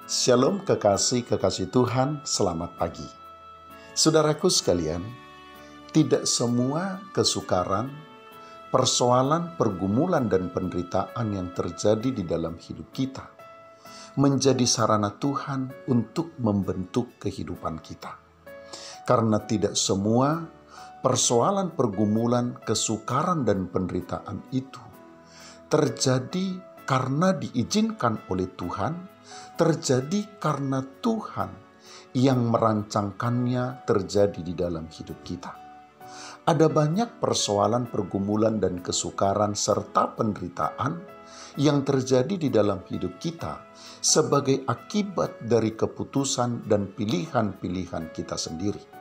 Shalom kekasih-kekasih Tuhan, selamat pagi. Saudaraku sekalian, tidak semua kesukaran, persoalan, pergumulan, dan penderitaan yang terjadi di dalam hidup kita menjadi sarana Tuhan untuk membentuk kehidupan kita. Karena tidak semua persoalan, pergumulan, kesukaran, dan penderitaan itu terjadi karena diizinkan oleh Tuhan, terjadi karena Tuhan yang merancangkannya terjadi di dalam hidup kita. Ada banyak persoalan, pergumulan, dan kesukaran serta penderitaan yang terjadi di dalam hidup kita sebagai akibat dari keputusan dan pilihan-pilihan kita sendiri.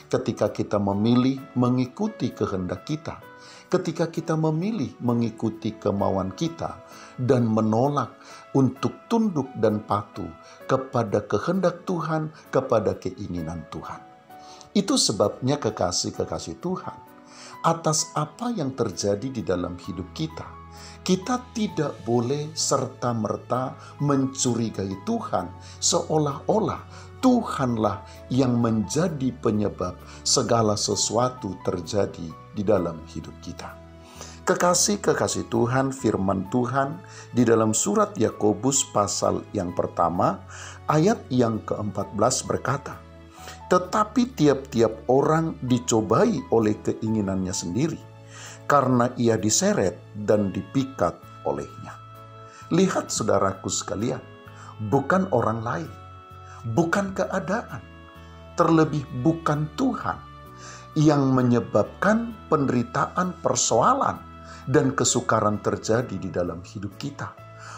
Ketika kita memilih mengikuti kehendak kita, ketika kita memilih mengikuti kemauan kita dan menolak untuk tunduk dan patuh kepada kehendak Tuhan, kepada keinginan Tuhan. Itu sebabnya kekasih-kekasih Tuhan, atas apa yang terjadi di dalam hidup kita, kita tidak boleh serta-merta mencurigai Tuhan seolah-olah Tuhanlah yang menjadi penyebab segala sesuatu terjadi di dalam hidup kita. Kekasih-kekasih Tuhan, firman Tuhan di dalam surat Yakobus pasal yang pertama, ayat yang ke-14 berkata, "Tetapi tiap-tiap orang dicobai oleh keinginannya sendiri, karena ia diseret dan dipikat olehnya." Lihat saudaraku sekalian, bukan orang lain, bukan keadaan, terlebih bukan Tuhan yang menyebabkan penderitaan, persoalan, dan kesukaran terjadi di dalam hidup kita.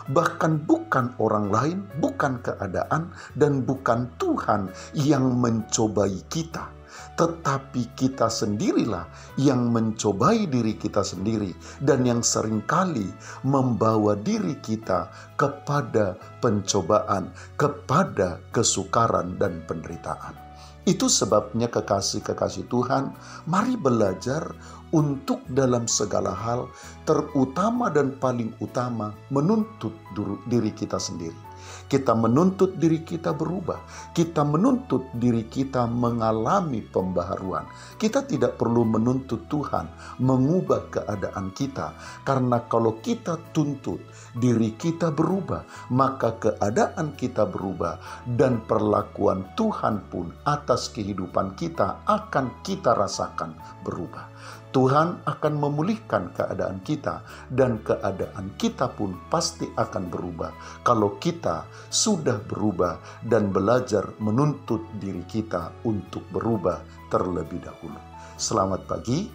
Bahkan bukan orang lain, bukan keadaan, dan bukan Tuhan yang mencobai kita. Tetapi kita sendirilah yang mencobai diri kita sendiri dan yang seringkali membawa diri kita kepada pencobaan, kepada kesukaran dan penderitaan. Itu sebabnya kekasih-kekasih Tuhan, mari belajar untuk dalam segala hal, terutama dan paling utama menuntut diri kita sendiri. Kita menuntut diri kita berubah. Kita menuntut diri kita mengalami pembaharuan. Kita tidak perlu menuntut Tuhan mengubah keadaan kita. Karena kalau kita tuntut diri kita berubah, maka keadaan kita berubah. Dan perlakuan Tuhan pun atas kehidupan kita akan kita rasakan berubah. Tuhan akan memulihkan keadaan kita dan keadaan kita pun pasti akan berubah kalau kita sudah berubah dan belajar menuntut diri kita untuk berubah terlebih dahulu. Selamat pagi,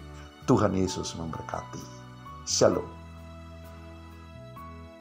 Tuhan Yesus memberkati. Shalom.